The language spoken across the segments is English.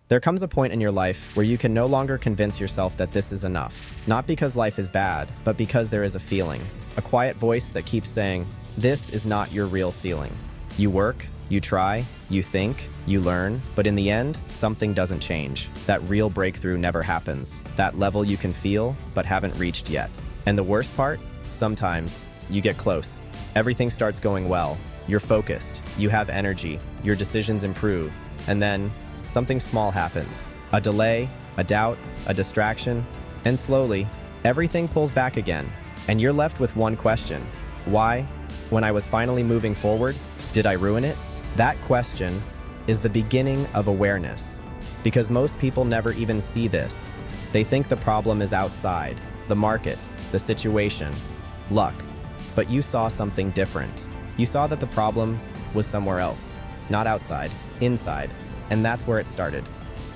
There comes a point in your life where you can no longer convince yourself that this is enough. Not because life is bad, but because there is a feeling, a quiet voice that keeps saying, this is not your real ceiling. You work, you try, you think, you learn, but in the end, something doesn't change. That real breakthrough never happens. That level you can feel, but haven't reached yet. And the worst part? Sometimes you get close. Everything starts going well. You're focused, you have energy, your decisions improve, and then something small happens. A delay, a doubt, a distraction, and slowly, everything pulls back again. And you're left with one question. Why, when I was finally moving forward, did I ruin it? That question is the beginning of awareness. Because most people never even see this. They think the problem is outside, the market, the situation, luck. But you saw something different. You saw that the problem was somewhere else, not outside, inside. And that's where it started.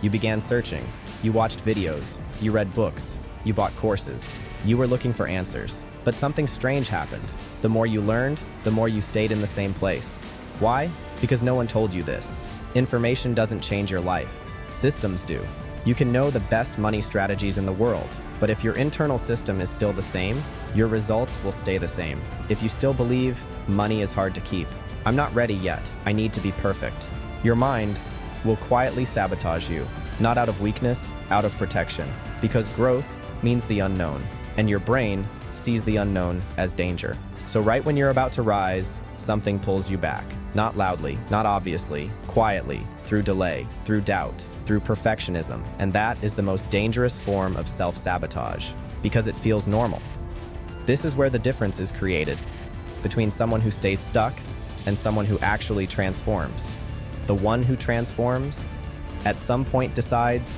You began searching. You watched videos. You read books. You bought courses. You were looking for answers. But something strange happened. The more you learned, the more you stayed in the same place. Why? Because no one told you this. Information doesn't change your life. Systems do. You can know the best money strategies in the world, but if your internal system is still the same, your results will stay the same. If you still believe money is hard to keep, I'm not ready yet, I need to be perfect, your mind will quietly sabotage you, not out of weakness, out of protection, because growth means the unknown, and your brain sees the unknown as danger. So right when you're about to rise, something pulls you back. Not loudly, not obviously, quietly, through delay, through doubt, through perfectionism. And that is the most dangerous form of self-sabotage, because it feels normal. This is where the difference is created between someone who stays stuck and someone who actually transforms. The one who transforms, at some point decides,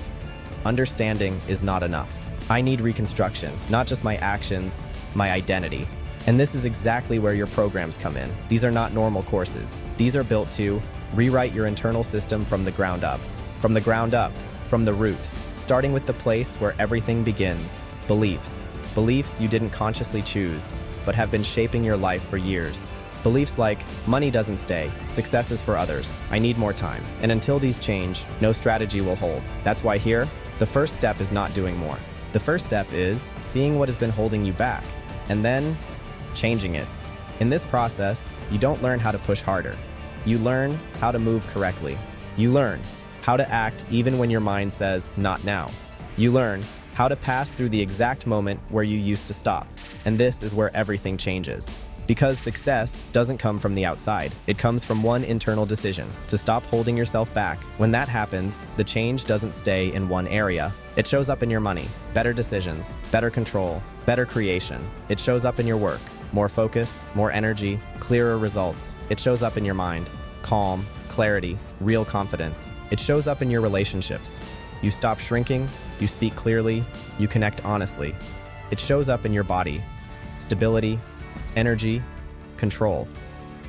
understanding is not enough. I need reconstruction, not just my actions, my identity. And this is exactly where your programs come in. These are not normal courses. These are built to rewrite your internal system from the ground up. From the ground up, from the root, starting with the place where everything begins, beliefs. Beliefs you didn't consciously choose, but have been shaping your life for years. Beliefs like, money doesn't stay, success is for others, I need more time. And until these change, no strategy will hold. That's why here, the first step is not doing more. The first step is seeing what has been holding you back, and then changing it. In this process, you don't learn how to push harder. You learn how to move correctly. You learn how to act even when your mind says, not now. You learn how to pass through the exact moment where you used to stop. And this is where everything changes. Because success doesn't come from the outside. It comes from one internal decision, to stop holding yourself back. When that happens, the change doesn't stay in one area. It shows up in your money, better decisions, better control, better creation. It shows up in your work, more focus, more energy, clearer results. It shows up in your mind, calm, clarity, real confidence. It shows up in your relationships. You stop shrinking, you speak clearly, you connect honestly. It shows up in your body, stability, energy, control.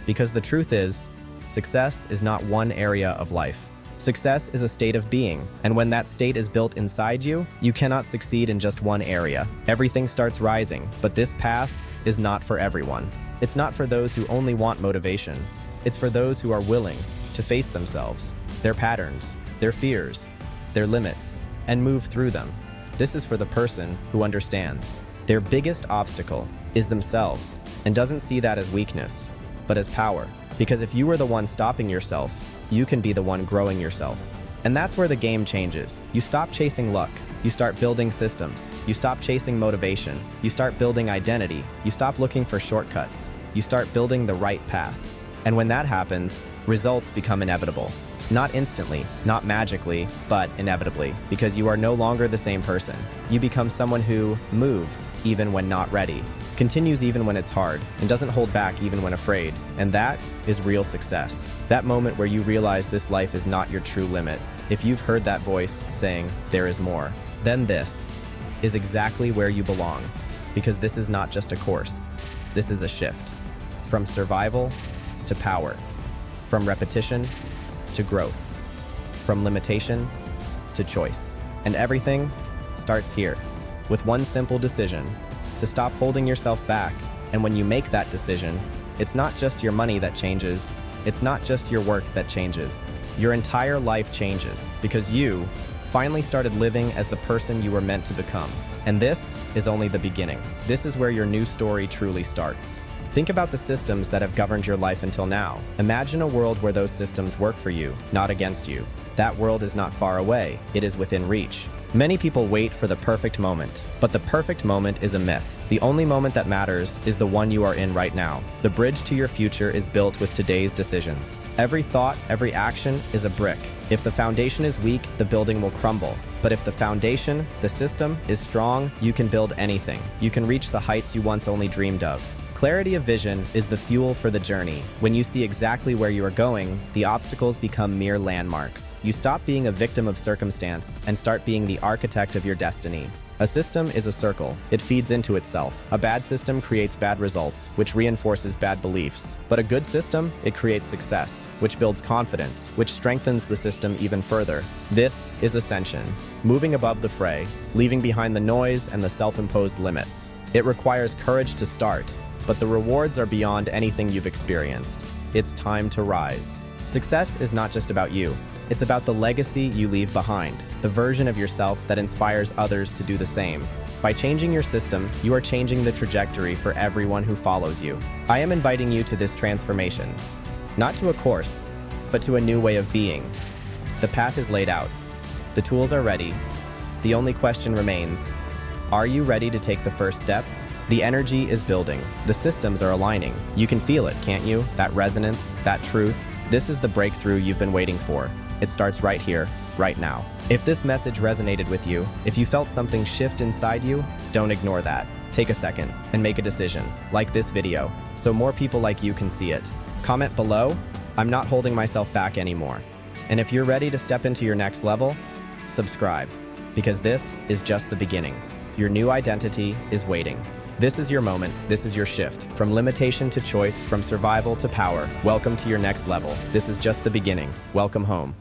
Because the truth is, success is not one area of life. Success is a state of being, and when that state is built inside you, you cannot succeed in just one area. Everything starts rising, but this path is not for everyone. It's not for those who only want motivation. It's for those who are willing to face themselves, their patterns, their fears, their limits, and move through them. This is for the person who understands. Their biggest obstacle is themselves, and doesn't see that as weakness, but as power. Because if you are the one stopping yourself, you can be the one growing yourself. And that's where the game changes. You stop chasing luck. You start building systems. You stop chasing motivation. You start building identity. You stop looking for shortcuts. You start building the right path. And when that happens, results become inevitable. Not instantly, not magically, but inevitably, because you are no longer the same person. You become someone who moves even when not ready, continues even when it's hard, and doesn't hold back even when afraid. And that is real success. That moment where you realize this life is not your true limit. If you've heard that voice saying, there is more, then this is exactly where you belong. Because this is not just a course. This is a shift. From survival to power. From repetition to growth. From limitation to choice. And everything starts here, with one simple decision, to stop holding yourself back. And when you make that decision, it's not just your money that changes, it's not just your work that changes, your entire life changes because you finally started living as the person you were meant to become. And this is only the beginning. This is where your new story truly starts. Think about the systems that have governed your life until now. Imagine a world where those systems work for you, not against you. That world is not far away, it is within reach. Many people wait for the perfect moment, but the perfect moment is a myth. The only moment that matters is the one you are in right now. The bridge to your future is built with today's decisions. Every thought, every action is a brick. If the foundation is weak, the building will crumble. But if the foundation, the system, is strong, you can build anything. You can reach the heights you once only dreamed of. Clarity of vision is the fuel for the journey. When you see exactly where you are going, the obstacles become mere landmarks. You stop being a victim of circumstance and start being the architect of your destiny. A system is a circle. It feeds into itself. A bad system creates bad results, which reinforces bad beliefs. But a good system, it creates success, which builds confidence, which strengthens the system even further. This is ascension, moving above the fray, leaving behind the noise and the self-imposed limits. It requires courage to start, but the rewards are beyond anything you've experienced. It's time to rise. Success is not just about you. It's about the legacy you leave behind, the version of yourself that inspires others to do the same. By changing your system, you are changing the trajectory for everyone who follows you. I am inviting you to this transformation, not to a course, but to a new way of being. The path is laid out. The tools are ready. The only question remains, are you ready to take the first step? The energy is building. The systems are aligning. You can feel it, can't you? That resonance, that truth. This is the breakthrough you've been waiting for. It starts right here, right now. If this message resonated with you, if you felt something shift inside you, don't ignore that. Take a second and make a decision, like this video, so more people like you can see it. Comment below, I'm not holding myself back anymore. And if you're ready to step into your next level, subscribe, because this is just the beginning. Your new identity is waiting. This is your moment. This is your shift. From limitation to choice, from survival to power. Welcome to your next level. This is just the beginning. Welcome home.